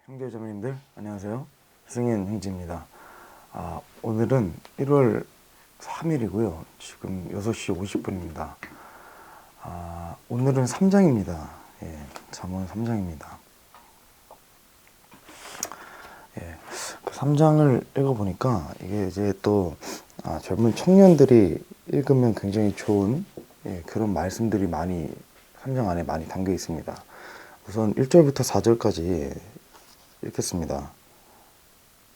형제자매님들 안녕하세요. 승인 형제입니다. 오늘은 1월 3일이고요. 지금 6시 50분입니다. 오늘은 3장입니다. 잠언 3장입니다. 그 3장을 읽어보니까 이게 이제 또 젊은 청년들이 읽으면 굉장히 좋은 그런 말씀들이 많이 3장 안에 많이 담겨 있습니다. 우선 1절부터 4절까지 읽겠습니다.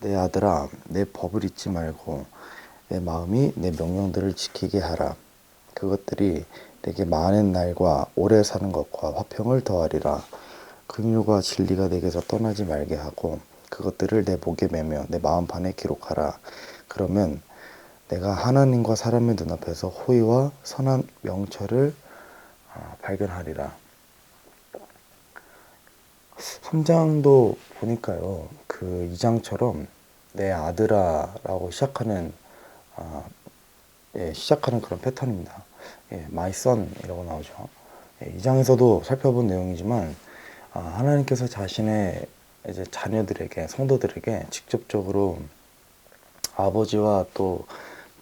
내 아들아, 내 법을 잊지 말고 내 마음이 내 명령들을 지키게 하라. 그것들이 내게 많은 날과 오래 사는 것과 화평을 더하리라. 긍휼과 진리가 내게서 떠나지 말게 하고 그것들을 내 목에 매며 내 마음판에 기록하라. 그러면 내가 하나님과 사람의 눈앞에서 호의와 선한 명철을 발견하리라. 3장도 보니까요, 그 2장처럼 내 아들아 라고 시작하는 그런 패턴입니다. My son 이라고 나오죠. 2장에서도 살펴본 내용이지만 하나님께서 자신의 이제 자녀들에게, 성도들에게 직접적으로 아버지와 또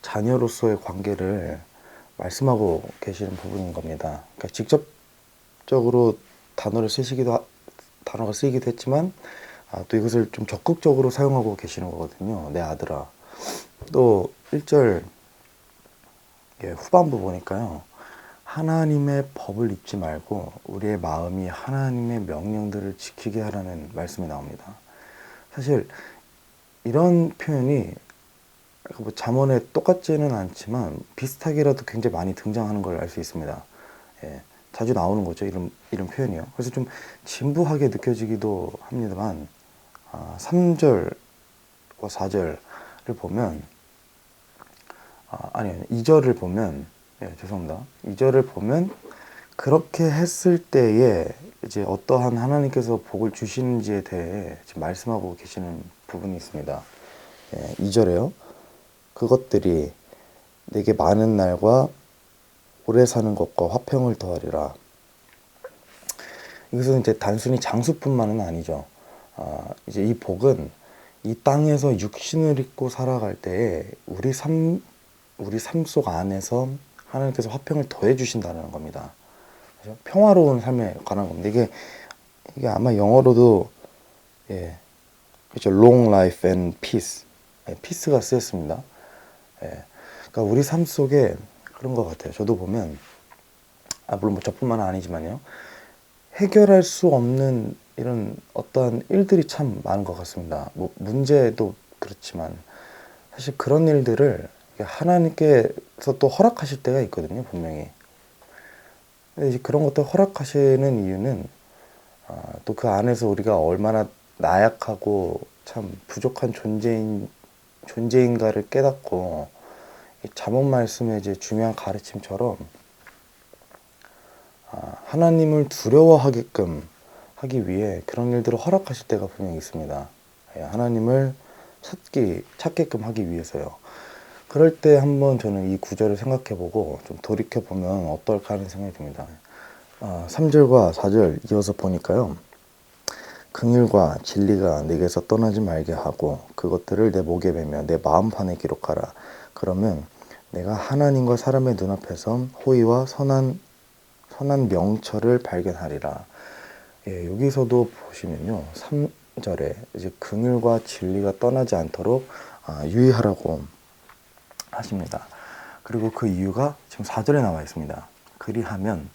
자녀로서의 관계를 말씀하고 계시는 부분인 겁니다. 그러니까 직접적으로 단어가 쓰이기도 했지만 또 이것을 좀 적극적으로 사용하고 계시는 거거든요. 내 아들아. 또 1절 후반부 보니까요. 하나님의 법을 잊지 말고 우리의 마음이 하나님의 명령들을 지키게 하라는 말씀이 나옵니다. 사실 이런 표현이 뭐 잠언에 똑같지는 않지만 비슷하게라도 굉장히 많이 등장하는 걸 알 수 있습니다. 자주 나오는 거죠. 이런 표현이요. 그래서 좀 진부하게 느껴지기도 합니다만 3절과 4절을 보면 아니요 2절을 보면 죄송합니다. 2절을 보면 그렇게 했을 때에 이제 어떠한 하나님께서 복을 주시는지에 대해 지금 말씀하고 계시는 부분이 있습니다. 2절에요. 그것들이 내게 많은 날과 오래 사는 것과 화평을 더하리라. 이것은 이제 단순히 장수뿐만은 아니죠. 이제 이 복은 이 땅에서 육신을 입고 살아갈 때에 우리 삶 속 안에서 하나님께서 화평을 더해 주신다는 겁니다. 그렇죠? 평화로운 삶에 관한 겁니다. 이게 아마 영어로도 그렇죠. Long life and peace. peace가 쓰였습니다. 그러니까 우리 삶 속에 그런 것 같아요. 저도 보면 물론 뭐 저뿐만은 아니지만요. 해결할 수 없는 이런 어떠한 일들이 참 많은 것 같습니다. 뭐 문제도 그렇지만 사실 그런 일들을 하나님께서 또 허락하실 때가 있거든요, 분명히. 근데 이제 그런 것들 허락하시는 이유는 또 그 안에서 우리가 얼마나 나약하고 참 부족한 존재인가를 깨닫고 이 잠언 말씀의 이제 중요한 가르침처럼 하나님을 두려워하게끔 하기 위해 그런 일들을 허락하실 때가 분명히 있습니다. 하나님을 찾게끔 하기 위해서요. 그럴 때 한번 저는 이 구절을 생각해보고 좀 돌이켜보면 어떨까 하는 생각이 듭니다. 3절과 4절 이어서 보니까요. 긍휼과 진리가 내게서 떠나지 말게 하고 그것들을 내 목에 매며 내 마음판에 기록하라. 그러면 내가 하나님과 사람의 눈앞에서 호의와 선한 명철을 발견하리라. 여기서도 보시면요. 3절에 이제 긍휼과 진리가 떠나지 않도록 유의하라고 하십니다. 그리고 그 이유가 지금 4절에 나와 있습니다. 그리하면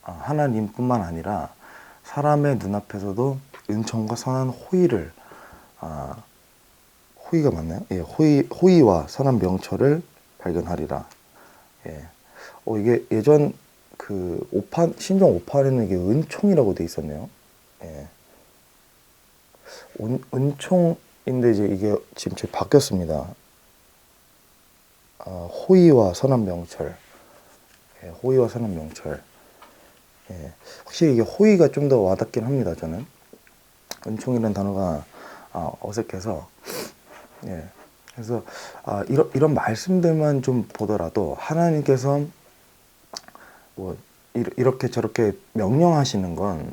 하나님뿐만 아니라 사람의 눈앞에서도 은총과 선한 호의를 호의가 맞나요? 호의와 선한 명철을 발견하리라. 이게 예전 그 신종 5판에는 이게 은총이라고 돼 있었네요. 은총인데 이제 이게 지금 바뀌었습니다. 호의와 선한 명철. 호의와 선한 명철. 확실히 이게 호의가 좀 더 와닿긴 합니다, 저는. 은총이라는 단어가 어색해서. 그래서 이런 말씀들만 좀 보더라도 하나님께서 뭐 이렇게 저렇게 명령하시는 건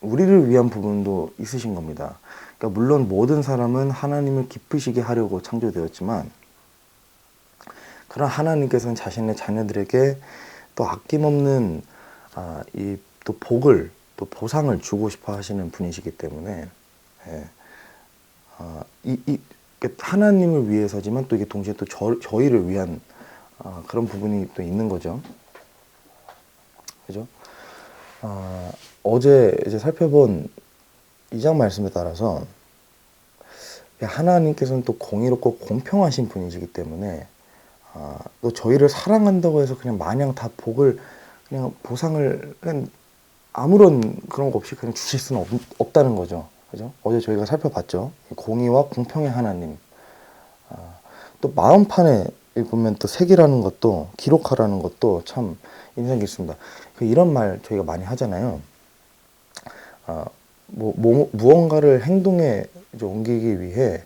우리를 위한 부분도 있으신 겁니다. 그러니까 물론 모든 사람은 하나님을 기쁘시게 하려고 창조되었지만, 그런 하나님께서는 자신의 자녀들에게 또 아낌없는 이 또 복을, 또 보상을 주고 싶어 하시는 분이시기 때문에, 예, 하나님을 위해서지만 또 이게 동시에 또 저희를 위한 그런 부분이 또 있는 거죠. 그죠? 어제 이제 살펴본 2장 말씀에 따라서 하나님께서는 또 공의롭고 공평하신 분이시기 때문에 또 저희를 사랑한다고 해서 그냥 마냥 다 복을, 그냥 보상을 그냥 아무런 그런 거 없이 그냥 주실 수는 없다는 거죠. 그죠? 어제 저희가 살펴봤죠. 공의와 공평의 하나님. 또 마음판에 보면 또 색이라는 것도, 기록하라는 것도 참 인상 깊습니다. 이런 말 저희가 많이 하잖아요. 무언가를 행동에 이제 옮기기 위해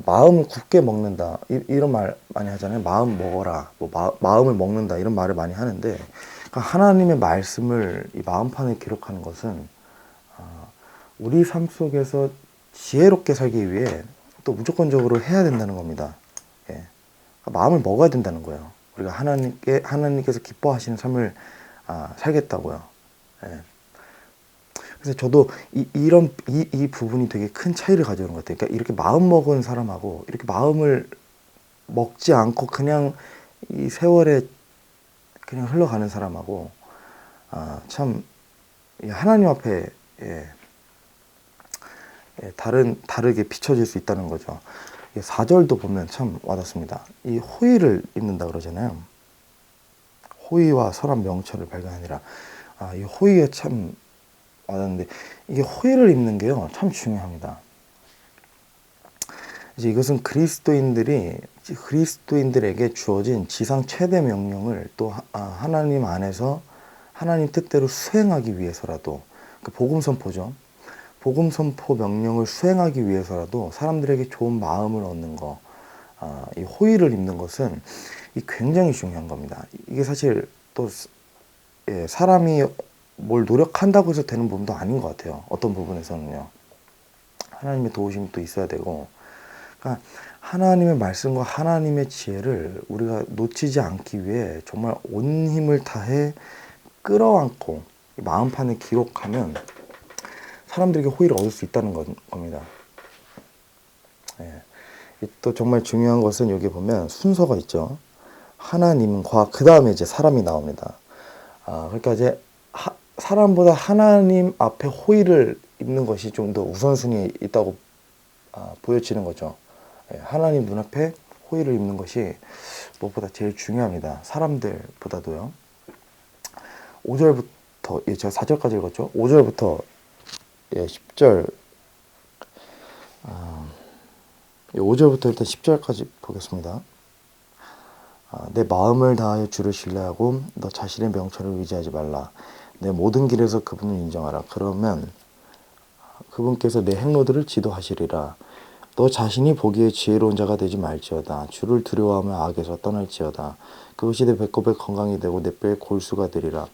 마음을 굳게 먹는다, 이런 말 많이 하잖아요. 마음 먹어라, 마음을 먹는다, 이런 말을 많이 하는데, 그러니까 하나님의 말씀을 이 마음판에 기록하는 것은 우리 삶 속에서 지혜롭게 살기 위해 또 무조건적으로 해야 된다는 겁니다. 예. 그러니까 마음을 먹어야 된다는 거예요. 우리가 하나님께서 기뻐하시는 삶을 살겠다고요. 예. 그래서 저도 이 부분이 되게 큰 차이를 가져오는 것 같아요. 그러니까 이렇게 마음 먹은 사람하고 이렇게 마음을 먹지 않고 그냥 이 세월에 그냥 흘러가는 사람하고 참 하나님 앞에 다르게 비춰질 수 있다는 거죠. 4절도 보면 참 와닿습니다. 이 호의를 입는다 그러잖아요. 호의와 선한 명철을 발견하니라. 이 호의에 참 와닿는데, 이게 호의를 입는 게요, 참 중요합니다. 이제 이것은 그리스도인들에게 주어진 지상 최대 명령을 또 하나님 안에서 하나님 뜻대로 수행하기 위해서라도, 그 복음 선포죠. 복음 선포 명령을 수행하기 위해서라도 사람들에게 좋은 마음을 얻는 거, 이 호의를 입는 것은 굉장히 중요한 겁니다. 이게 사실 또 사람이 뭘 노력한다고 해서 되는 부분도 아닌 것 같아요. 어떤 부분에서는요. 하나님의 도우심이 또 있어야 되고, 그러니까 하나님의 말씀과 하나님의 지혜를 우리가 놓치지 않기 위해 정말 온 힘을 다해 끌어안고 마음판에 기록하면 사람들에게 호의를 얻을 수 있다는 겁니다. 예. 또 정말 중요한 것은 여기 보면 순서가 있죠. 하나님과 그 다음에 이제 사람이 나옵니다. 그러니까 이제 사람보다 하나님 앞에 호의를 입는 것이 좀 더 우선순위에 있다고 보여지는 거죠. 예. 하나님 눈앞에 호의를 입는 것이 무엇보다 제일 중요합니다. 사람들보다도요. 5절부터, 제가 4절까지 읽었죠. 5절부터 10절, 5절부터 일단 10절까지 보겠습니다. 내 마음을 다하여 주를 신뢰하고 너 자신의 명철을 의지하지 말라. 내 모든 길에서 그분을 인정하라. 그러면 그분께서 내 행로들을 지도하시리라. 너 자신이 보기에 지혜로운 자가 되지 말지어다. 주를 두려워하며 악에서 떠날지어다. 그것이 내 배꼽의 건강이 되고 내 뼈의 골수가 되리라.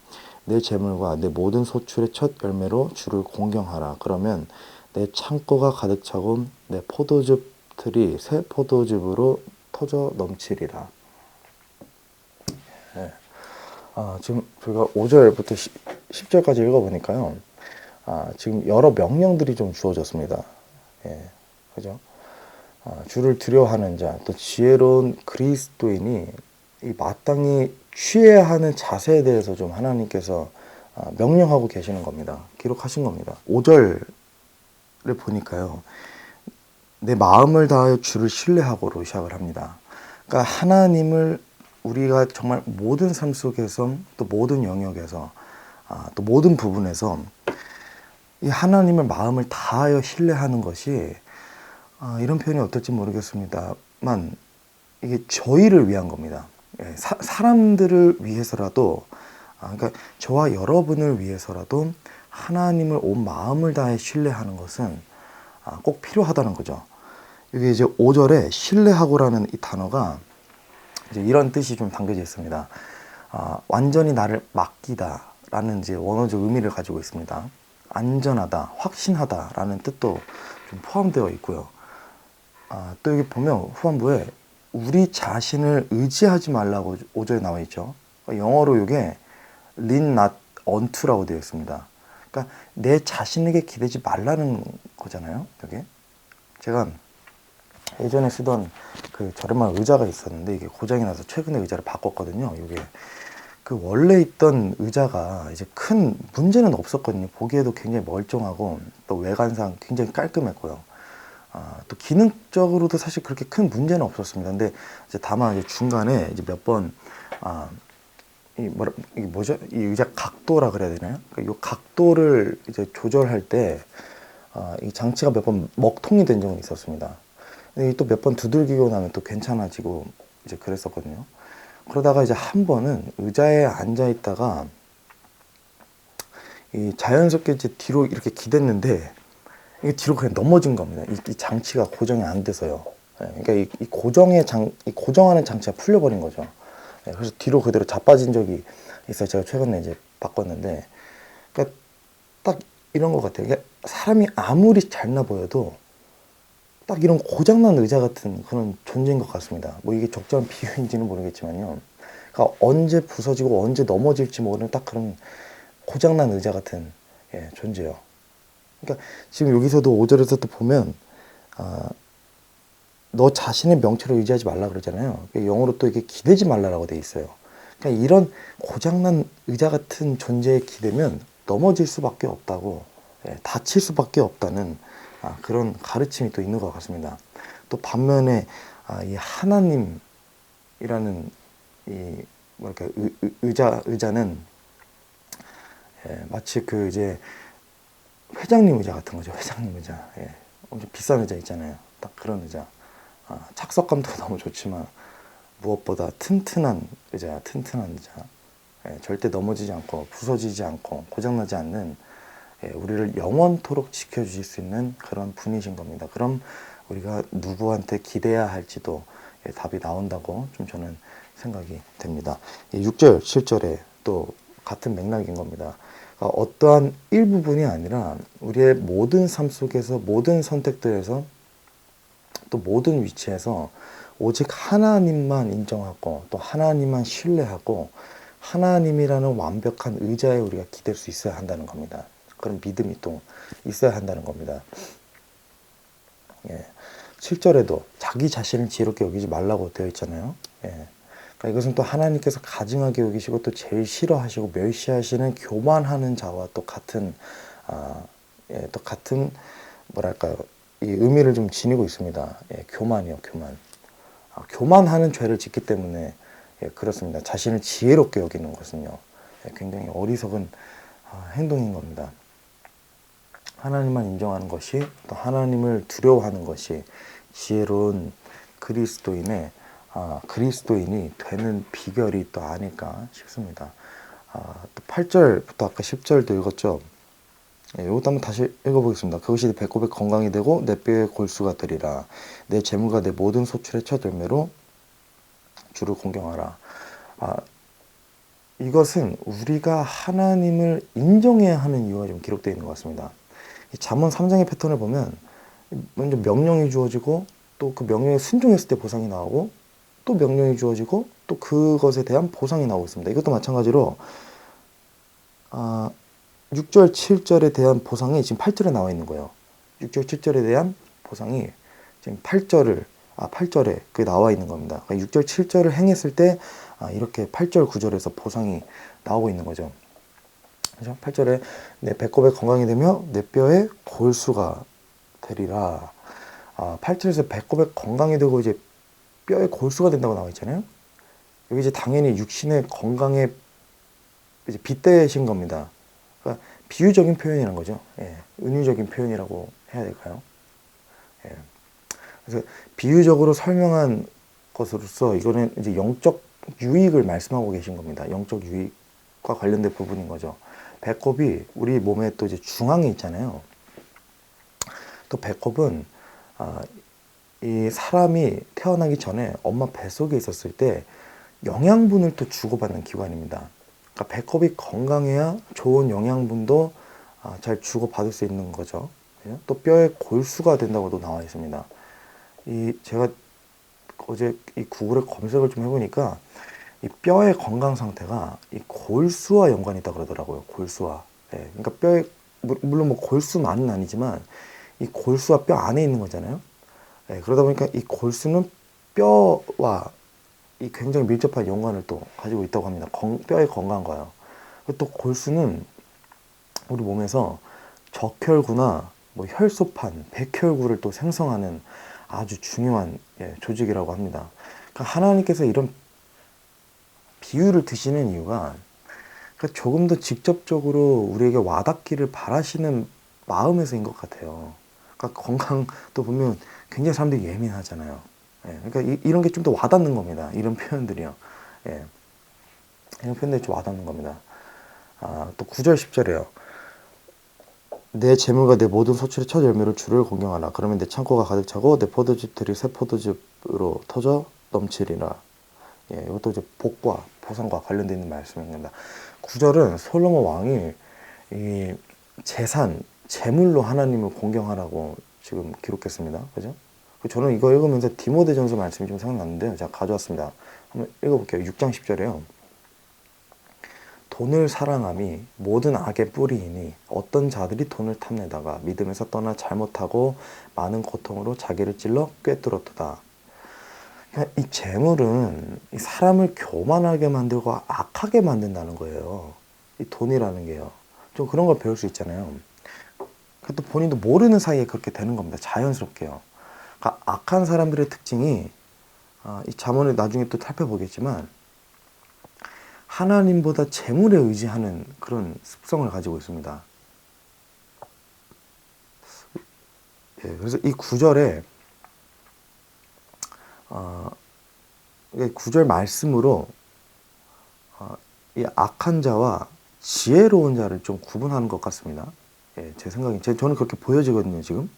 내 재물과 내 모든 소출의 첫 열매로 주를 공경하라. 그러면 내 창고가 가득 차고 내 포도즙 틀이 새 포도즙으로 터져 넘치리라. 네. 지금 저희가 5절부터 10절까지 읽어보니까요. 지금 여러 명령들이 좀 주어졌습니다. 예, 그죠? 주를 두려워하는 자, 또 지혜로운 그리스도인이 이 마땅히 취해야 하는 자세에 대해서 좀 하나님께서 명령하고 계시는 겁니다. 기록하신 겁니다. 5절을 보니까요. 내 마음을 다하여 주를 신뢰하고로 시작을 합니다. 그러니까 하나님을 우리가 정말 모든 삶 속에서, 또 모든 영역에서, 또 모든 부분에서 이 하나님을 마음을 다하여 신뢰하는 것이, 이런 표현이 어떨지 모르겠습니다만 이게 저희를 위한 겁니다. 사람들을 위해서라도, 그러니까 저와 여러분을 위해서라도 하나님을 온 마음을 다해 신뢰하는 것은 꼭 필요하다는 거죠. 여기 이제 5절에 신뢰하고라는 이 단어가 이제 이런 뜻이 좀 담겨져 있습니다. 완전히 나를 맡기다라는 이제 원어적 의미를 가지고 있습니다. 안전하다, 확신하다라는 뜻도 좀 포함되어 있고요. 또 여기 보면 후반부에 우리 자신을 의지하지 말라고 5절에 나와 있죠. 영어로 이게 lean not onto라고 되어 있습니다. 그러니까 내 자신에게 기대지 말라는 거잖아요. 이게 제가 예전에 쓰던 그 저렴한 의자가 있었는데 이게 고장이 나서 최근에 의자를 바꿨거든요. 이게 그 원래 있던 의자가 이제 큰 문제는 없었거든요. 보기에도 굉장히 멀쩡하고 또 외관상 굉장히 깔끔했고요. 또 기능적으로도 사실 그렇게 큰 문제는 없었습니다. 근데 이제 다만 이제 중간에 이제 몇 번 이게 뭐죠? 이 의자 각도라 그래야 되나요? 그러니까 이 각도를 이제 조절할 때 이 장치가 몇 번 먹통이 된 적은 있었습니다. 근데 또 몇 번 두들기고 나면 또 괜찮아지고 이제 그랬었거든요. 그러다가 이제 한 번은 의자에 앉아 있다가 이 자연스럽게 이제 뒤로 이렇게 기댔는데 이게 뒤로 그냥 넘어진 겁니다. 이 장치가 고정이 안 돼서요. 그러니까 이 고정하는 장치가 풀려버린 거죠. 그래서 뒤로 그대로 자빠진 적이 있어요. 제가 최근에 이제 바꿨는데, 그러니까 딱 이런 것 같아요. 그러니까 사람이 아무리 잘나 보여도 딱 이런 고장난 의자 같은 그런 존재인 것 같습니다. 뭐 이게 적절한 비유인지는 모르겠지만요. 그러니까 언제 부서지고 언제 넘어질지 모르는 딱 그런 고장난 의자 같은 존재요. 그러니까 지금 여기서도 5절에서도 보면 너 자신의 명체를 의지하지 말라 그러잖아요. 영어로 또 이게 기대지 말라라고 돼 있어요. 그러니까 이런 고장난 의자 같은 존재에 기대면 넘어질 수밖에 없다고, 다칠 수밖에 없다는 그런 가르침이 또 있는 것 같습니다. 또 반면에 이 하나님이라는 이 뭐랄까 의자는 마치 그 이제 회장님 의자 같은 거죠. 회장님 의자. 엄청 비싼 의자 있잖아요. 딱 그런 의자. 착석감도 너무 좋지만 무엇보다 튼튼한 의자. 절대 넘어지지 않고 부서지지 않고 고장나지 않는 우리를 영원토록 지켜주실 수 있는 그런 분이신 겁니다. 그럼 우리가 누구한테 기대야 할지도 답이 나온다고 좀 저는 생각이 됩니다. 6절, 7절에 또 같은 맥락인 겁니다. 어떠한 일부분이 아니라 우리의 모든 삶 속에서 모든 선택들에서 또 모든 위치에서 오직 하나님만 인정하고 또 하나님만 신뢰하고 하나님이라는 완벽한 의자에 우리가 기댈 수 있어야 한다는 겁니다. 그런 믿음이 또 있어야 한다는 겁니다. 7절에도 자기 자신을 지혜롭게 여기지 말라고 되어 있잖아요. 그러니까 이것은 또 하나님께서 가증하게 여기시고 또 제일 싫어하시고 멸시하시는 교만하는 자와 또 같은 또 같은 뭐랄까요, 이 의미를 좀 지니고 있습니다. 교만이요, 교만. 교만하는 죄를 짓기 때문에 그렇습니다. 자신을 지혜롭게 여기는 것은요, 굉장히 어리석은 행동인 겁니다. 하나님만 인정하는 것이 또 하나님을 두려워하는 것이 지혜로운 그리스도인이 되는 비결이 또 아닐까 싶습니다. 또 8절부터 아까 10절도 읽었죠. 이것도 한번 다시 읽어보겠습니다. 그것이 내 배꼽의 건강이 되고 내 뼈의 골수가 되리라. 내 재물과 내 모든 소출의 첫 열매로 주를 공경하라. 이것은 우리가 하나님을 인정해야 하는 이유가 좀 기록되어 있는 것 같습니다. 잠언 3장의 패턴을 보면 먼저 명령이 주어지고 또 그 명령에 순종했을 때 보상이 나오고 또 명령이 주어지고 또 그것에 대한 보상이 나오고 있습니다. 이것도 마찬가지로 6절, 7절에 대한 보상이 지금 8절에 나와 있는 거예요. 6절, 7절에 대한 보상이 지금 8절에 그게 나와 있는 겁니다. 그러니까 6절, 7절을 행했을 때 이렇게 8절, 9절에서 보상이 나오고 있는 거죠. 그죠? 8절에 내 배꼽의 건강이 되며 내 뼈의 골수가 되리라. 8절에서 배꼽의 건강이 되고 이제 뼈의 골수가 된다고 나와 있잖아요. 여기 이제 당연히 육신의 건강에 이제 빗대신 겁니다. 그러니까 비유적인 표현이라는 거죠. 은유적인 표현이라고 해야 될까요? 그래서 비유적으로 설명한 것으로서 이거는 이제 영적 유익을 말씀하고 계신 겁니다. 영적 유익과 관련된 부분인 거죠. 배꼽이 우리 몸에 또 이제 중앙에 있잖아요. 또 배꼽은 이 사람이 태어나기 전에 엄마 뱃속에 있었을 때 영양분을 또 주고받는 기관입니다. 그러니까 배꼽이 건강해야 좋은 영양분도 잘 주고받을 수 있는 거죠. 그죠? 또 뼈의 골수가 된다고도 나와 있습니다. 제가 어제 이 구글에 검색을 좀 해보니까 이 뼈의 건강 상태가 이 골수와 연관이 있다 그러더라고요. 골수와. 예, 그러니까 물론 뭐 골수만은 아니지만 이 골수와 뼈 안에 있는 거잖아요. 예, 그러다 보니까 이 골수는 뼈와 이 굉장히 밀접한 연관을 또 가지고 있다고 합니다. 뼈의 건강과요. 또 골수는 우리 몸에서 적혈구나 뭐 혈소판, 백혈구를 또 생성하는 아주 중요한 조직이라고 합니다. 그러니까 하나님께서 이런 비유를 드시는 이유가 그러니까 조금 더 직접적으로 우리에게 와닿기를 바라시는 마음에서인 것 같아요. 그러니까 건강도 보면 굉장히 사람들이 예민하잖아요. 예, 그러니까 이런 게 좀 더 와닿는 겁니다. 이런 표현들이요. 예, 이런 표현들이 좀 와닿는 겁니다. 또 9절 10절이에요. 내 재물과 내 모든 소출의 첫 열매로 주를 공경하라. 그러면 내 창고가 가득 차고 내 포도즙들이 새 포도즙으로 터져 넘치리라. 예, 이것도 이제 복과 보상과 관련되어 있는 말씀입니다. 9절은 솔로몬 왕이 이 재물로 하나님을 공경하라고 지금 기록했습니다. 그죠? 저는 이거 읽으면서 디모데전서 말씀이 좀 생각났는데요. 제가 가져왔습니다. 한번 읽어볼게요. 6장 10절에요. 돈을 사랑함이 모든 악의 뿌리이니 어떤 자들이 돈을 탐내다가 믿음에서 떠나 잘못하고 많은 고통으로 자기를 찔러 꿰뚫었도다. 이 재물은 이 사람을 교만하게 만들고 악하게 만든다는 거예요. 이 돈이라는 게요. 좀 그런 걸 배울 수 있잖아요. 또 본인도 모르는 사이에 그렇게 되는 겁니다. 자연스럽게요. 그러니까 악한 사람들의 특징이 이 잠언을 나중에 또 살펴보겠지만 하나님보다 재물에 의지하는 그런 습성을 가지고 있습니다. 예, 그래서 이 구절에 9절 말씀으로 이 악한 자와 지혜로운 자를 좀 구분하는 것 같습니다. 예, 제 생각에 저는 그렇게 보여지거든요. 지금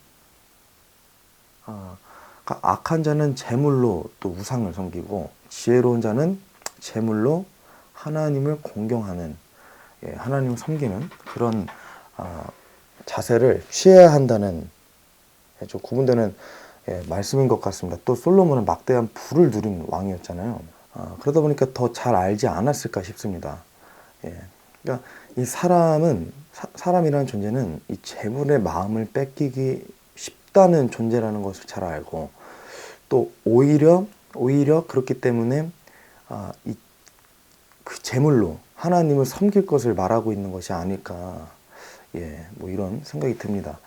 그러니까 악한 자는 재물로 또 우상을 섬기고 지혜로운 자는 재물로 하나님을 공경하는 하나님을 섬기는 그런 자세를 취해야 한다는 좀 구분되는 말씀인 것 같습니다. 또 솔로몬은 막대한 부를 누린 왕이었잖아요. 그러다 보니까 더 잘 알지 않았을까 싶습니다. 그러니까 이 사람이라는 존재는 이 재물의 마음을 뺏기기 쉽다는 존재라는 것을 잘 알고 또 오히려 그렇기 때문에 그 재물로 하나님을 섬길 것을 말하고 있는 것이 아닐까 뭐 이런 생각이 듭니다.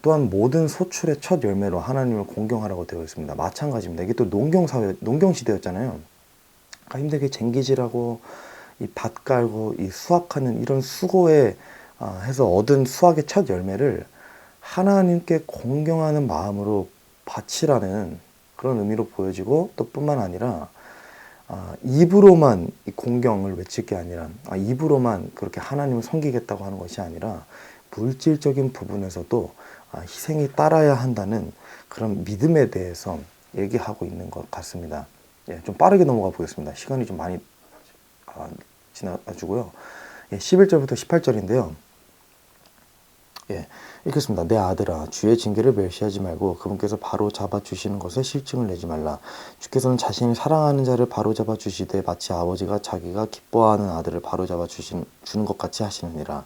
또한 모든 소출의 첫 열매로 하나님을 공경하라고 되어 있습니다. 마찬가지입니다. 이게 또 농경 시대였잖아요. 그러니까 힘들게 쟁기질하고 이 밭 깔고 이 수확하는 이런 수고에 해서 얻은 수확의 첫 열매를 하나님께 공경하는 마음으로 바치라는 그런 의미로 보여지고 또 뿐만 아니라 입으로만 이 공경을 외칠 게 아니라 입으로만 그렇게 하나님을 섬기겠다고 하는 것이 아니라 물질적인 부분에서도 희생이 따라야 한다는 그런 믿음에 대해서 얘기하고 있는 것 같습니다. 좀 빠르게 넘어가 보겠습니다. 시간이 좀 많이 지나가지고요. 11절부터 18절인데요. 읽겠습니다. 내 아들아, 주의 징계를 멸시하지 말고 그분께서 바로 잡아 주시는 것에 실증을 내지 말라. 주께서는 자신이 사랑하는 자를 바로 잡아 주시되 마치 아버지가 자기가 기뻐하는 아들을 바로 잡아 주는 것 같이 하시느니라.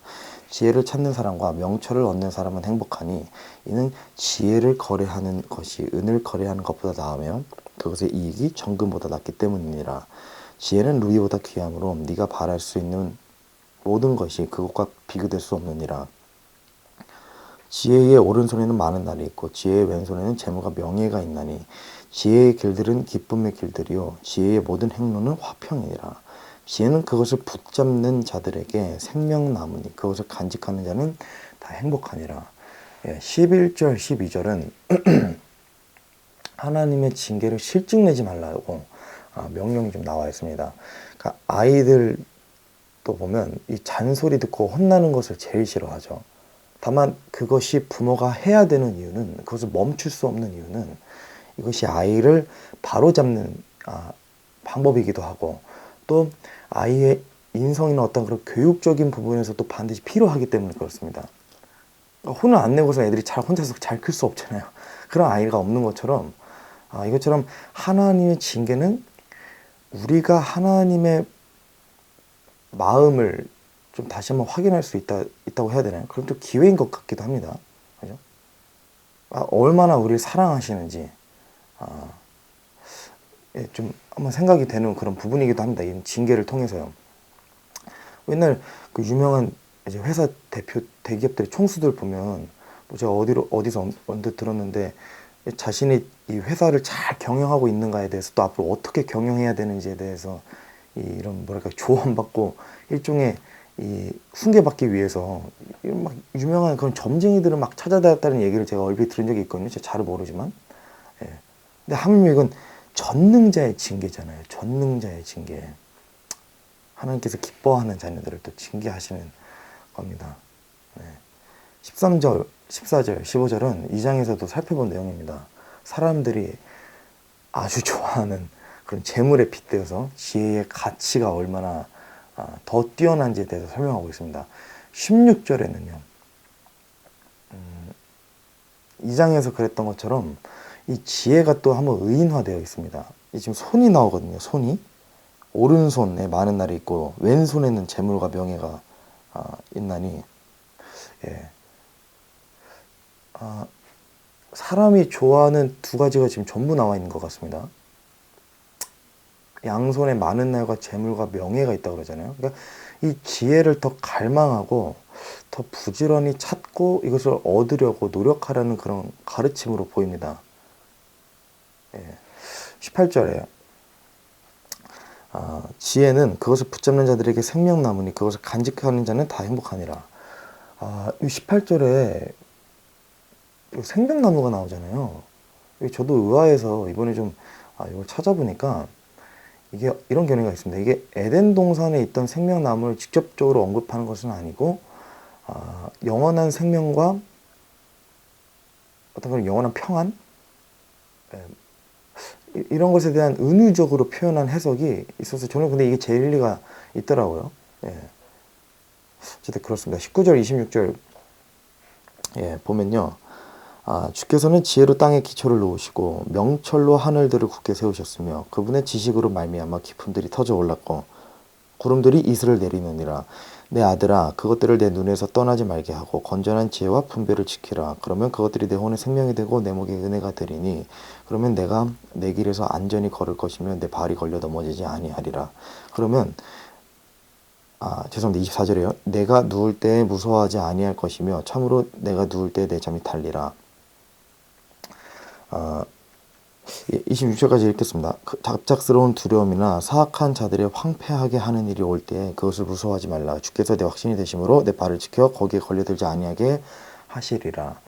지혜를 찾는 사람과 명철을 얻는 사람은 행복하니 이는 지혜를 거래하는 것이 은을 거래하는 것보다 나으며 그것의 이익이 정금보다 낫기 때문이니라. 지혜는 루비보다 귀하므로 네가 바랄 수 있는 모든 것이 그것과 비교될 수 없느니라. 지혜의 오른손에는 많은 날이 있고 지혜의 왼손에는 재물과 명예가 있나니 지혜의 길들은 기쁨의 길들이요 지혜의 모든 행로는 화평이니라. 지혜는 그것을 붙잡는 자들에게 생명나무니 그것을 간직하는 자는 다 행복하니라. 11절 12절은 하나님의 징계를 실증내지 말라고 명령이 좀 나와 있습니다. 그러니까 아이들도 보면 이 잔소리 듣고 혼나는 것을 제일 싫어하죠. 다만 그것이 부모가 해야 되는 이유는 그것을 멈출 수 없는 이유는 이것이 아이를 바로잡는 방법이기도 하고 또 아이의 인성이나 어떤 그런 교육적인 부분에서 또 반드시 필요하기 때문에 그렇습니다. 혼을 안 내고서 애들이 잘 혼자서 잘 클 수 없잖아요. 그런 아이가 없는 것처럼 이것처럼 하나님의 징계는 우리가 하나님의 마음을 좀 다시 한번 확인할 수 있다고 해야 되나요? 그럼 또 기회인 것 같기도 합니다. 그죠? 얼마나 우리를 사랑하시는지 좀 한번 생각이 되는 그런 부분이기도 합니다. 이 징계를 통해서요. 옛날 그 유명한 이제 회사 대표 대기업들의 총수들 보면 뭐 제가 어디서 언뜻 들었는데 자신이 이 회사를 잘 경영하고 있는가에 대해서 또 앞으로 어떻게 경영해야 되는지에 대해서 이런 뭐랄까 조언받고 일종의 이 훈계받기 위해서 이런 막 유명한 그런 점쟁이들을 막 찾아다녔다는 얘기를 제가 얼핏 들은 적이 있거든요. 제가 잘은 모르지만. 예. 근데 하물며 이건 전능자의 징계잖아요. 전능자의 징계. 하나님께서 기뻐하는 자녀들을 또 징계하시는 겁니다. 네. 13절, 14절, 15절은 2장에서도 살펴본 내용입니다. 사람들이 아주 좋아하는 그런 재물에 빗대어서 지혜의 가치가 얼마나 더 뛰어난지에 대해서 설명하고 있습니다. 16절에는요. 2장에서 그랬던 것처럼 이 지혜가 또 한번 의인화되어 있습니다. 이 지금 손이 나오거든요. 손이. 오른손에 많은 날이 있고 왼손에는 재물과 명예가 있나니 예. 사람이 좋아하는 두 가지가 지금 전부 나와 있는 것 같습니다. 양손에 많은 날과 재물과 명예가 있다고 그러잖아요. 그러니까 이 지혜를 더 갈망하고 더 부지런히 찾고 이것을 얻으려고 노력하라는 그런 가르침으로 보입니다. 예. 18절에 지혜는 그것을 붙잡는 자들에게 생명나무니 그것을 간직하는 자는 다 행복하니라. 이 18절에 생명나무가 나오잖아요. 저도 의아해서 이번에 좀 이걸 찾아보니까 이게 이런 견해가 있습니다. 이게 에덴 동산에 있던 생명나무를 직접적으로 언급하는 것은 아니고 영원한 생명과 어떤 그런 영원한 평안 이런 것에 대한 은유적으로 표현한 해석이 있어서 저는 근데 이게 제일 일리가 있더라고요. 예. 어쨌든 그렇습니다. 19절, 26절 예, 보면요. 주께서는 지혜로 땅에 기초를 놓으시고 명철로 하늘들을 굳게 세우셨으며 그분의 지식으로 말미암아 깊음들이 터져 올랐고 구름들이 이슬을 내리느니라. 내 아들아 그것들을 내 눈에서 떠나지 말게 하고 건전한 지혜와 분별을 지키라. 그러면 그것들이 내 혼의 생명이 되고 내 목에 은혜가 되리니 그러면 내가 내 길에서 안전히 걸을 것이며 내 발이 걸려 넘어지지 아니하리라. 그러면 죄송합니다. 24절이에요. 내가 누울 때에 무서워하지 아니할 것이며 참으로 내가 누울 때에 내 잠이 달리라. 26절까지 읽겠습니다. 갑작스러운 두려움이나 사악한 자들의 황폐하게 하는 일이 올 때 그것을 무서워하지 말라. 주께서 내 확신이 되심으로 내 발을 지켜 거기에 걸려들지 아니하게 하시리라.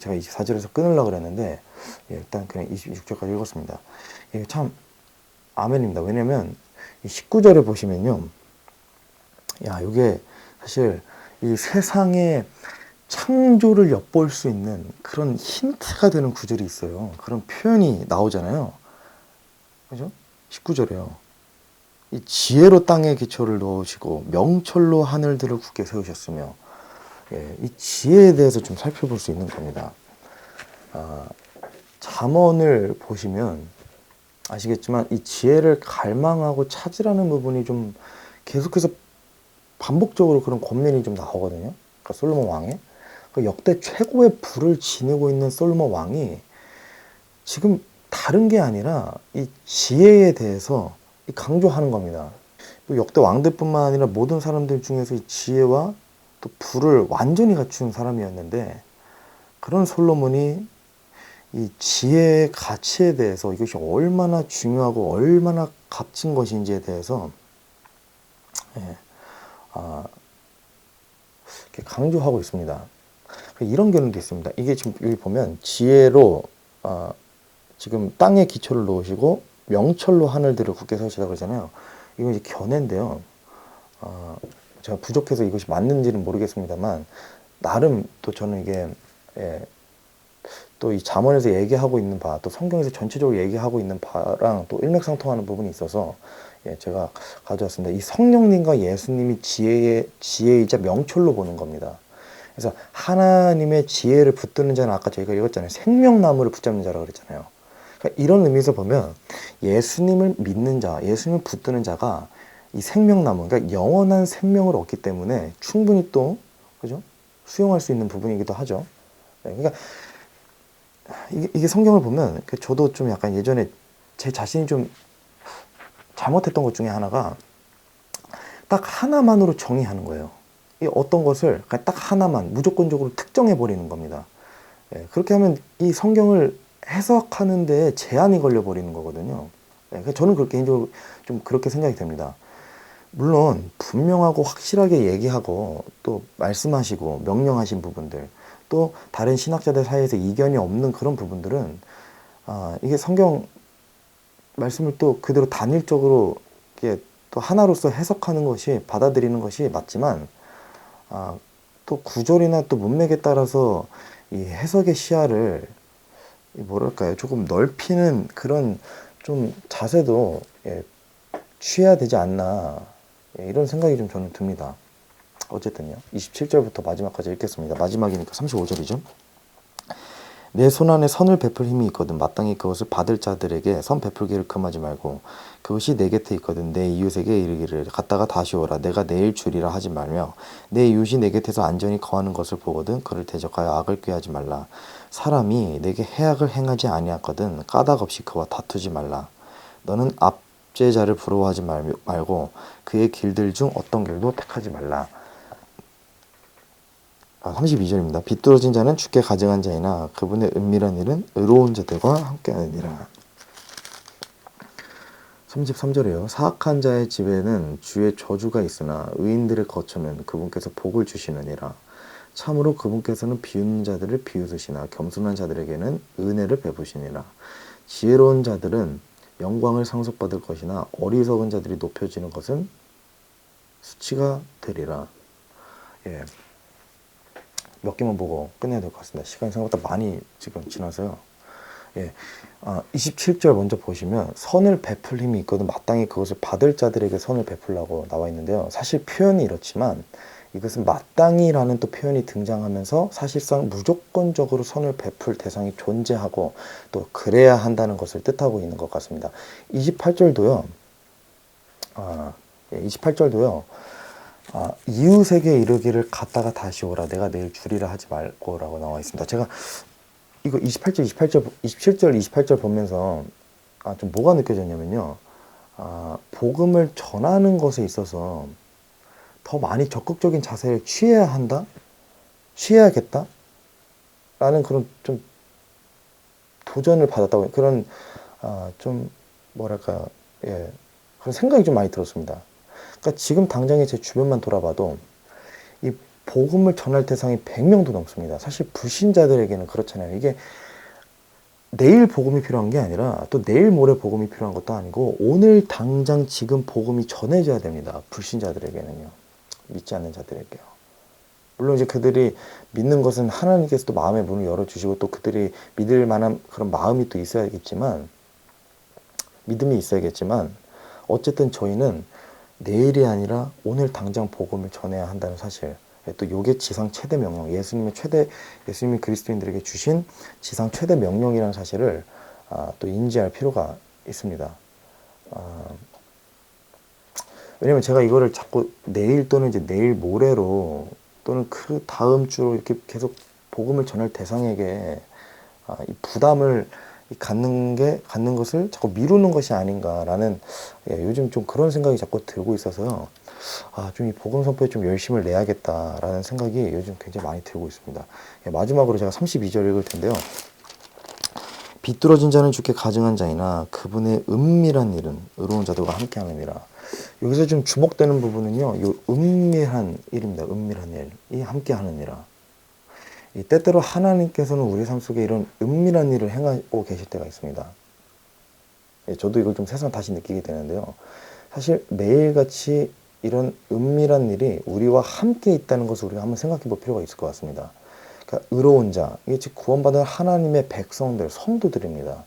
제가 24절에서 끊으려고 그랬는데 일단 그냥 26절까지 읽었습니다. 이게 참 아멘입니다. 왜냐면 이 19절에 보시면요. 이게 사실 이 세상에 창조를 엿볼 수 있는 그런 힌트가 되는 구절이 있어요. 그런 표현이 나오잖아요. 그죠? 19절에요. 이 지혜로 땅에 기초를 놓으시고 명철로 하늘들을 굳게 세우셨으며 이 지혜에 대해서 좀 살펴볼 수 있는 겁니다. 잠언을 보시면 아시겠지만 이 지혜를 갈망하고 찾으라는 부분이 좀 계속해서 반복적으로 그런 권면이 좀 나오거든요. 그러니까 솔로몬 왕의 역대 최고의 부를 지니고 있는 솔로몬 왕이 지금 다른 게 아니라 이 지혜에 대해서 강조하는 겁니다. 역대 왕들뿐만 아니라 모든 사람들 중에서 이 지혜와 또 부를 완전히 갖춘 사람이었는데 그런 솔로몬이 이 지혜의 가치에 대해서 이것이 얼마나 중요하고 얼마나 값진 것인지에 대해서 강조하고 있습니다. 이런 견해도 있습니다. 이게 지금 여기 보면 지혜로 지금 땅에 기초를 놓으시고 명철로 하늘들을 굳게 세우시다 그러잖아요. 이건 이제 견해인데요. 제가 부족해서 이것이 맞는지는 모르겠습니다만 나름 또 저는 이게 또 이 잠언에서 얘기하고 있는 바, 또 성경에서 전체적으로 얘기하고 있는 바랑 또 일맥상통하는 부분이 있어서 예, 제가 가져왔습니다. 이 성령님과 예수님이 지혜이자 명철로 보는 겁니다. 그래서 하나님의 지혜를 붙드는 자는 아까 저희가 읽었잖아요. 생명나무를 붙잡는 자라고 그랬잖아요. 그러니까 이런 의미에서 보면 예수님을 믿는 자, 예수님을 붙드는 자가 이 생명나무, 그러니까 영원한 생명을 얻기 때문에 충분히 또 그죠? 수용할 수 있는 부분이기도 하죠. 네, 그러니까 이게 성경을 보면 저도 좀 약간 예전에 제 자신이 좀 잘못했던 것 중에 하나가 딱 하나만으로 정의하는 거예요. 이 어떤 것을 그냥 딱 하나만 무조건적으로 특정해 버리는 겁니다. 예, 그렇게 하면 이 성경을 해석하는 데 제한이 걸려 버리는 거거든요. 예, 그래서 저는 그렇게 개인적으로 좀 그렇게 생각이 됩니다. 물론 분명하고 확실하게 얘기하고 또 말씀하시고 명령하신 부분들, 또 다른 신학자들 사이에서 이견이 없는 그런 부분들은 이게 성경 말씀을 또 그대로 단일적으로 이렇게 또 하나로서 해석하는 것이, 받아들이는 것이 맞지만 또 구절이나 또 문맥에 따라서 이 해석의 시야를 뭐랄까요, 조금 넓히는 그런 좀 자세도 취해야 되지 않나, 이런 생각이 좀 저는 듭니다. 어쨌든요, 27절부터 마지막까지 읽겠습니다. 마지막이니까 35절이죠. 내 손안에 선을 베풀 힘이 있거든 마땅히 그것을 받을 자들에게 선 베풀기를 금하지 말고 그것이 내 곁에 있거든 내 이웃에게 이르기를 갔다가 다시 오라 내가 내일 주리라 하지 말며 내 이웃이 내 곁에서 안전히 거하는 것을 보거든 그를 대적하여 악을 꾀하지 말라. 사람이 내게 해악을 행하지 아니하거든 까닭 없이 그와 다투지 말라. 너는 압제자를 부러워하지 말고 그의 길들 중 어떤 길도 택하지 말라. 32절입니다. 비뚤어진 자는 주께 가증한 자이나 그분의 은밀한 일은 의로운 자들과 함께하느니라. 33절이에요. 사악한 자의 집에는 주의 저주가 있으나 의인들의 거처는 그분께서 복을 주시느니라. 참으로 그분께서는 비웃는 자들을 비웃으시나 겸손한 자들에게는 은혜를 베푸시니라. 지혜로운 자들은 영광을 상속받을 것이나 어리석은 자들이 높여지는 것은 수치가 되리라. 예. 몇 개만 보고 끝내야 될 것 같습니다. 시간이 생각보다 많이 지금 지나서요. 예. 27절 먼저 보시면 선을 베풀 힘이 있거든 마땅히 그것을 받을 자들에게 선을 베풀라고 나와 있는데요. 사실 표현이 이렇지만 이것은 마땅히라는 또 표현이 등장하면서 사실상 무조건적으로 선을 베풀 대상이 존재하고 또 그래야 한다는 것을 뜻하고 있는 것 같습니다. 28절도요. 28절도요. 이웃에게 이르기를 갔다가 다시 오라 내가 내일 주리라 하지 말고 라고 나와 있습니다. 제가 이거 27절, 28절 보면서 좀 뭐가 느껴졌냐면요. 복음을 전하는 것에 있어서 더 많이 적극적인 자세를 취해야 한다? 취해야겠다? 라는 그런 좀 도전을 받았다고, 그런 좀 뭐랄까, 예, 그런 생각이 좀 많이 들었습니다. 그러니까 지금 당장에 제 주변만 돌아봐도 이 복음을 전할 대상이 100명도 넘습니다. 사실 불신자들에게는 그렇잖아요. 이게 내일 복음이 필요한 게 아니라 또 내일 모레 복음이 필요한 것도 아니고 오늘 당장 지금 복음이 전해져야 됩니다. 불신자들에게는요. 믿지 않는 자들에게요. 물론 이제 그들이 믿는 것은 하나님께서 또 마음의 문을 열어주시고 또 그들이 믿을 만한 그런 마음이 또 있어야겠지만, 믿음이 있어야겠지만 어쨌든 저희는 내일이 아니라 오늘 당장 복음을 전해야 한다는 사실, 또 요게 지상 최대 명령, 예수님이 그리스도인들에게 주신 지상 최대 명령이라는 사실을 또 인지할 필요가 있습니다. 왜냐면 제가 이거를 자꾸 내일 또는 이제 내일 모레로 또는 그 다음 주로 이렇게 계속 복음을 전할 대상에게 이 부담을 갖는 것을 자꾸 미루는 것이 아닌가라는, 요즘 좀 그런 생각이 자꾸 들고 있어서요. 좀 이 복음 선포에 좀 열심을 내야겠다라는 생각이 요즘 굉장히 많이 들고 있습니다. 마지막으로 제가 32절 읽을 텐데요. 비뚤어진 자는 주께 가증한 자이나 그분의 은밀한 일은 의로운 자들과 함께하느니라. 여기서 좀 주목되는 부분은요, 이 은밀한 일입니다. 은밀한 일, 이 함께하느니라. 이 때때로 하나님께서는 우리 삶 속에 이런 은밀한 일을 행하고 계실 때가 있습니다. 저도 이걸 좀 새삼 다시 느끼게 되는데요. 사실 매일같이 이런 은밀한 일이 우리와 함께 있다는 것을 우리가 한번 생각해 볼 필요가 있을 것 같습니다. 그러니까 의로운 자, 이게 즉 구원받은 하나님의 백성들, 성도들입니다.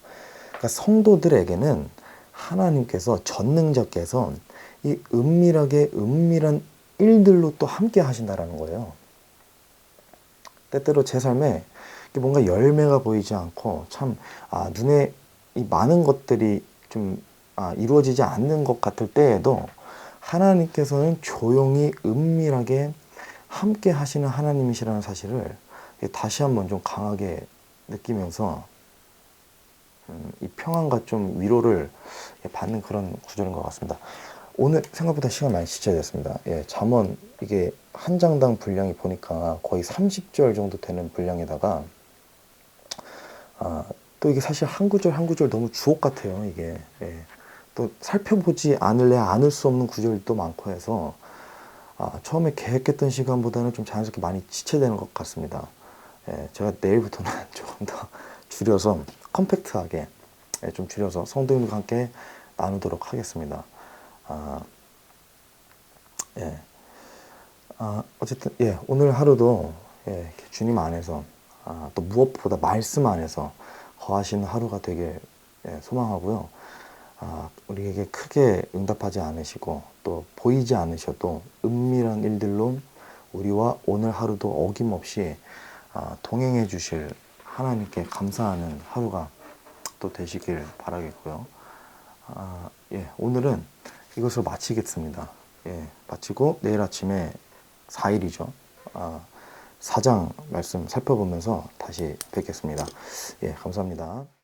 그러니까 성도들에게는 하나님께서 전능자께서 이 은밀한 일들로 또 함께 하신다라는 거예요. 때때로 제 삶에 뭔가 열매가 보이지 않고 참 눈에 이 많은 것들이 좀 이루어지지 않는 것 같을 때에도 하나님께서는 조용히 은밀하게 함께 하시는 하나님이시라는 사실을 다시 한번 좀 강하게 느끼면서 이 평안과 좀 위로를 받는 그런 구절인 것 같습니다. 오늘 생각보다 시간 많이 지체됐습니다. 잠언 이게 한 장당 분량이 보니까 거의 30절 정도 되는 분량에다가 또 이게 사실 한 구절 한 구절 너무 주옥 같아요. 이게 또 살펴보지 않을 수 없는 구절도 많고 해서 처음에 계획했던 시간보다는 좀 자연스럽게 많이 지체되는 것 같습니다. 제가 내일부터는 조금 더 줄여서 컴팩트하게 좀 줄여서 성도님과 함께 나누도록 하겠습니다. 어쨌든 오늘 하루도 주님 안에서 또 무엇보다 말씀 안에서 거하시는 하루가 되길 소망하고요. 우리에게 크게 응답하지 않으시고 또 보이지 않으셔도 은밀한 일들로 우리와 오늘 하루도 어김없이 동행해 주실 하나님께 감사하는 하루가 또 되시길 바라겠고요. 오늘은 이것으로 마치겠습니다. 마치고 내일 아침에 4일이죠. 4장 말씀 살펴보면서 다시 뵙겠습니다. 감사합니다.